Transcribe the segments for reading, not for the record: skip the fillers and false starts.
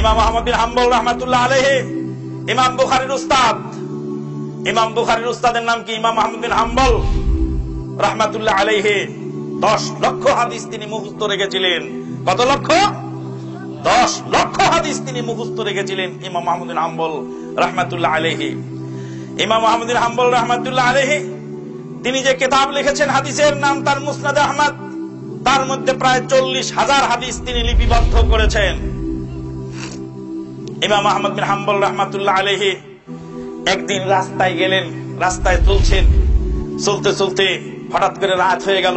ইমাম আহমদ বিন হাম্বল রাহমাতুল্লাহ আলাইহি ইমাম বুখারীর উস্তাদ। ইমাম বুখারীর উস্তাদের নাম কি? ইমাম আহমদ বিন হাম্বল রাহমাতুল্লাহ আলাইহি 10 লক্ষ হাদিস তিনি মুখস্থ রেখেছিলেন। কত লক্ষ? 10 লক্ষ হাদিস তিনি মুখস্থ রেখেছিলেন ইমাম আহমদ বিন হাম্বল রাহমাতুল্লাহ আলাইহি। ইমাম আহমদ বিন হাম্বল রাহমাতুল্লাহ আলাইহি তিনি যে কিতাব লিখেছেন হাদিসের নাম তার মুসনাদ আহমদ, তার মধ্যে প্রায় 40,000 হাদিস তিনি লিপিবদ্ধ করেছেন। ইমাম আহমদ বিন হাম্বল রাহমাতুল্লাহ আলাইহি একদিন রাস্তায় গেলেন, রাস্তায় চলছেন, চলতে চলতে হঠাৎ করে রাত হয়ে গেল।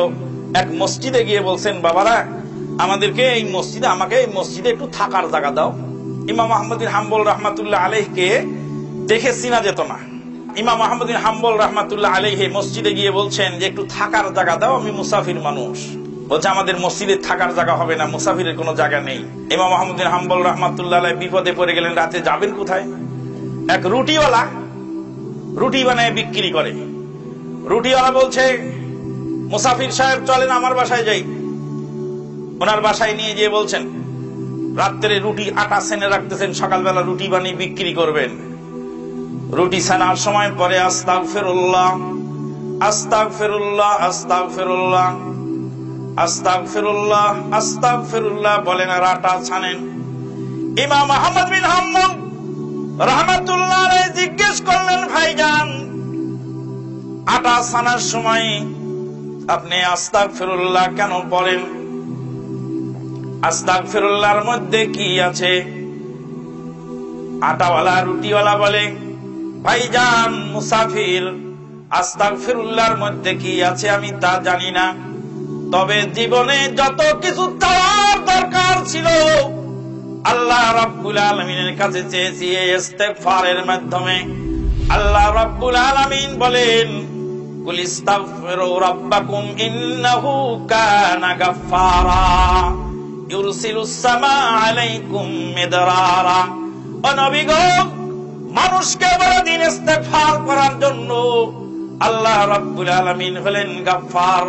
এক মসজিদে গিয়ে বলছেন, বাবারা আমাকে এই মসজিদে একটু থাকার জায়গা দাও। ইমাম আহমদ বিন হাম্বল রাহমাতুল্লাহ আলাইহিকে দেখে চিনা যেত না। ইমাম আহমদ বিন হাম্বল রাহমাতুল্লাহ আলাইহি মসজিদে গিয়ে বলছেন যে একটু থাকার জায়গা দাও, আমি মুসাফির মানুষ। বলছে আমাদের মসজিদে থাকার জায়গা হবে না, মুসাফিরের কোনো জায়গা নেই। ইমাম আহমদ বিন হাম্বল রাহমাতুল্লাহ আলাইহি বিপদে পড়ে গেলেন, রাতে যাবেন কোথায়? এক রুটিওয়ালা রুটি বানায় বিক্রি করে। রুটিওয়ালা বলছে, মুসাফির সাহেব চলেন আমার বাসায় যাই। ওনার বাসায় নিয়ে গিয়ে বলছেন, রাত্রে রুটি আটা সেনে রাখতেছেন, সকালবেলা রুটি বানিয়ে বিক্রি করবেন। রুটি ছানার সময় পরে আস্তাগফিরুল্লাহ আস্তাগফিরুল্লাহ আস্তাগফিরুল্লাহ আস্তাগফিরুল্লাহ আস্তাগফিরুল্লাহ বলেন আর আটা ছানেন। ইমাম আহমদ বিন হাম্বল রাহমাতুল্লাহ আলাইহি জিজ্ঞেস করলেন, ভাইজান আটা ছানার সময় আপনি আস্তাগফিরুল্লাহ কেন বলেন? আস্তাগফিরুল্লাহর মধ্যে কি আছে? আটাওয়ালা রুটিওয়ালা বলে, ভাইজান মুসাফির, আস্তাগফিরুল্লাহর মধ্যে কি আছে আমি তা জানি না, তবে জীবনে যত কিছু চাওয়ার দরকার ছিল আল্লাহ রাব্বুল আলামিনের কাছে চেয়েছি এই ইস্তেগফারের মাধ্যমে। আল্লাহ রাব্বুল আলামিন বলেন, কুল ইস্তাগফিরু রাব্বাকুম ইন্নাহু কানা গাফফারা ইউরসিলুস সামাআ আলাইকুম মিদরারা। ও নবী গো, মানুষকে বলেন ইস্তেগফার করার জন্য। আল্লাহ রাব্বুল আলামিন হলেন গাফফার।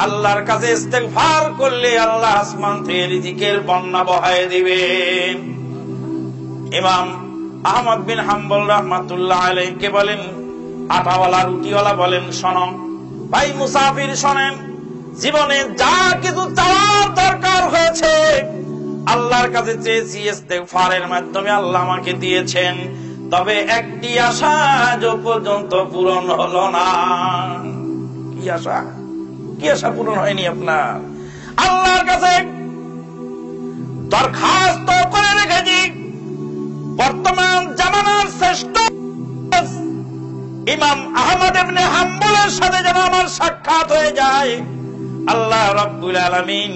আল্লাহর কাছে ইস্তেগফার করলে আল্লাহ আসমান থেকে রিজিকের বন্যা বহায় দিবেন। ইমাম আহমদ বিন হাম্বল রাহমাতুল্লাহ আলাইহি বলেন, আটাওয়ালা রুটিওয়ালা বলেন, শোনো ভাই মুসাফির শোনেন, জীবনে যা কিছু চাওয়ার দরকার হয়েছে আল্লাহর কাছে চেয়েছি ইস্তেগফারের মাধ্যমে, আল্লাহ আমাকে দিয়েছেন, তবে একটি আশা আজ পর্যন্ত পূরণ হলো না। কি আশা? কি আশা পূরণ হয়নি আপনার? আল্লাহর কাছে দরখাস্ত করে রেখেছি, বর্তমান জামানার শ্রেষ্ঠ ইমাম আহমদ ইবনে হাম্বলের সাথে যেন আমার সাক্ষাৎ হয়ে যায়। আল্লাহ রাব্বুল আলামিন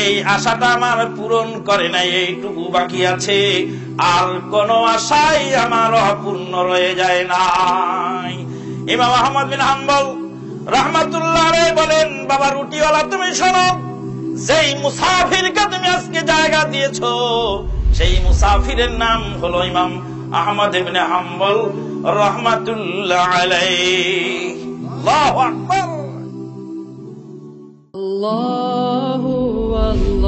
এই আশাটা আমার পূরণ করে নাই, এইটুকু বাকি আছে, আর কোন আশাই আমার অপূর্ণ রয়ে যায় নাই। ইমাম আহমদ বিন হাম্বল রাহমাতুল্লাহ আলাইহি বলেন, বাবা রুটিওয়ালা তুমি শোনো, যেই মুসাফিরকে তুমি আজকে জায়গা দিয়েছো সেই মুসাফিরের নাম হলো ইমাম আহমদ ইবনে হাম্বল রাহমাতুল্লাহ আলাইহি। আল্লাহু আকবার। আল্লাহু আল্লাহ।